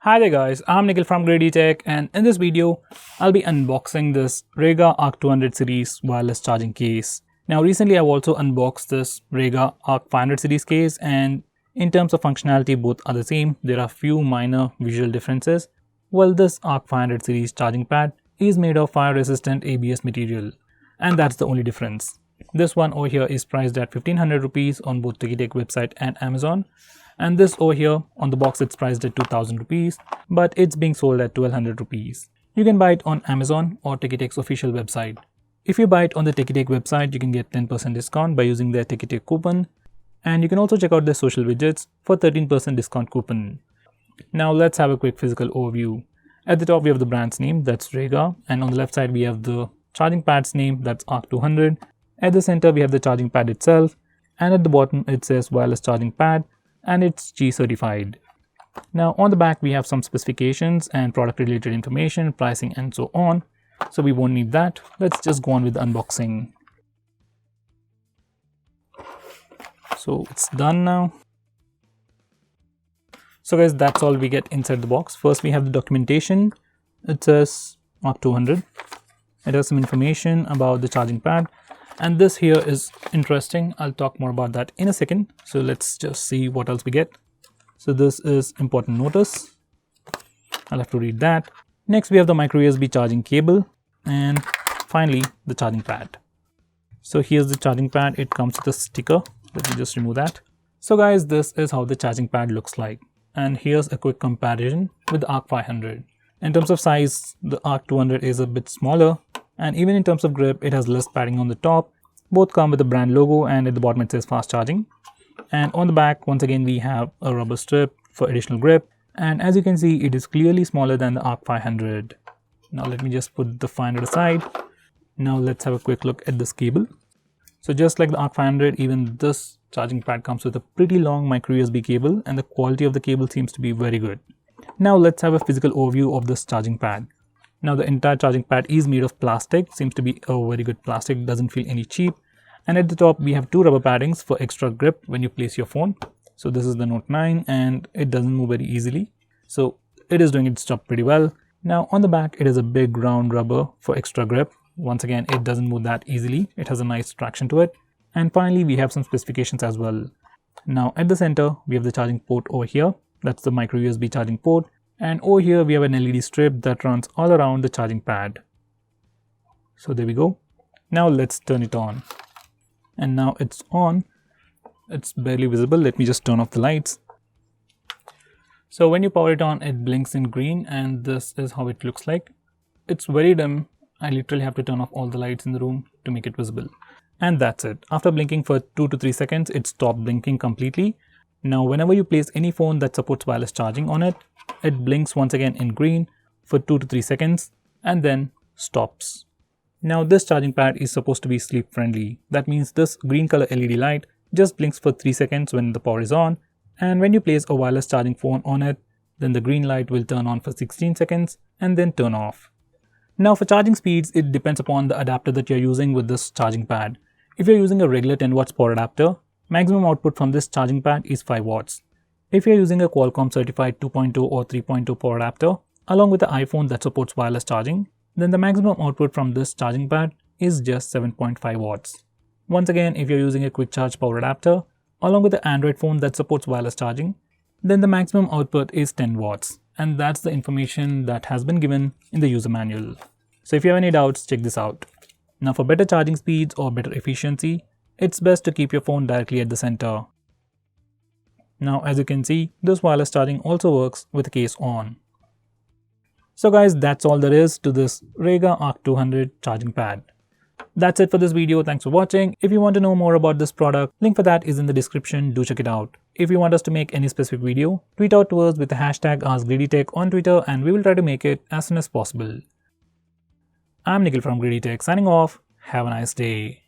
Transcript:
Hi there guys, I'm Nikhil from Grady Tech, and in this video, I'll be unboxing this Rega ARC 200 series wireless charging case. Now recently I've also unboxed this Rega ARC 500 series case, and in terms of functionality both are the same. There are few minor visual differences. Well, this ARC 500 series charging pad is made of fire resistant ABS material, and that's the only difference. This one over here is priced at 1500 rupees on both Ticketek website and Amazon. And this over here on the box it's priced at 2000 rupees, but it's being sold at 1200 rupees. You can buy it on Amazon or Ticketek's official website. If you buy it on the Ticketek website, you can get 10% discount by using their Ticketek coupon. And you can also check out their social widgets for 13% discount coupon. Now let's have a quick physical overview. At the top we have the brand's name, that's Rega, and on the left side we have the charging pad's name, that's ARC 200. At the center we have the charging pad itself, and at the bottom it says wireless charging pad, and it's G certified. Now on the back we have some specifications and product related information, pricing and so on. So we won't need that. Let's just go on with the unboxing. So it's done now. So guys, that's all we get inside the box. First we have the documentation. It says ARC 200. It has some information about the charging pad. And this here is interesting. I'll talk more about that in a second. So let's just see what else we get. So this is important notice. I'll have to read that. Next we have the micro USB charging cable, and finally the charging pad. So here's the charging pad. It comes with a sticker. Let me just remove that. So guys, this is how the charging pad looks like. And here's a quick comparison with the ARC 500. In terms of size, the ARC 200 is a bit smaller. And even in terms of grip, it has less padding on the top. Both come with the brand logo, and at the bottom it says fast charging. And on the back, once again, we have a rubber strip for additional grip. And as you can see, it is clearly smaller than the ARC 500. Now let me just put the 500 aside. Now let's have a quick look at this cable. So just like the ARC 500, even this charging pad comes with a pretty long micro USB cable, and the quality of the cable seems to be very good. Now let's have a physical overview of this charging pad. Now the entire charging pad is made of plastic, seems to be a very good plastic, doesn't feel any cheap. And at the top we have two rubber paddings for extra grip when you place your phone. So this is the Note 9 and it doesn't move very easily. So it is doing its job pretty well. Now on the back it is a big round rubber for extra grip. Once again, it doesn't move that easily. It has a nice traction to it. And finally we have some specifications as well. Now at the center we have the charging port over here. That's the micro USB charging port. And over here we have an LED strip that runs all around the charging pad. So there we go. Now let's turn it on. And now it's on. It's barely visible. Let me just turn off the lights. So when you power it on, it blinks in green, and this is how it looks like. It's very dim. I literally have to turn off all the lights in the room to make it visible. And that's it. After blinking for 2 to 3 seconds, it stopped blinking completely. Now whenever you place any phone that supports wireless charging on it, it blinks once again in green for 2 to 3 seconds and then stops. Now this charging pad is supposed to be sleep friendly. That means this green color LED light just blinks for 3 seconds when the power is on, and when you place a wireless charging phone on it, then the green light will turn on for 16 seconds and then turn off. Now for charging speeds, it depends upon the adapter that you're using with this charging pad. If you're using a regular 10 watts power adapter, maximum output from this charging pad is 5 watts. If you're using a Qualcomm certified 2.0 or 3.0 power adapter, along with the iPhone that supports wireless charging, then the maximum output from this charging pad is just 7.5 watts. Once again, if you're using a quick charge power adapter, along with the Android phone that supports wireless charging, then the maximum output is 10 watts. And that's the information that has been given in the user manual. So if you have any doubts, check this out. Now for better charging speeds or better efficiency, it's best to keep your phone directly at the center. Now as you can see, this wireless charging also works with the case on. So guys, that's all there is to this Rega ARC 200 charging pad. That's it for this video. Thanks for watching. If you want to know more about this product, link for that is in the description. Do check it out. If you want us to make any specific video, tweet out to us with the hashtag AskGradyTech on Twitter, and we will try to make it as soon as possible. I'm Nikhil from Grady Tech signing off. Have a nice day.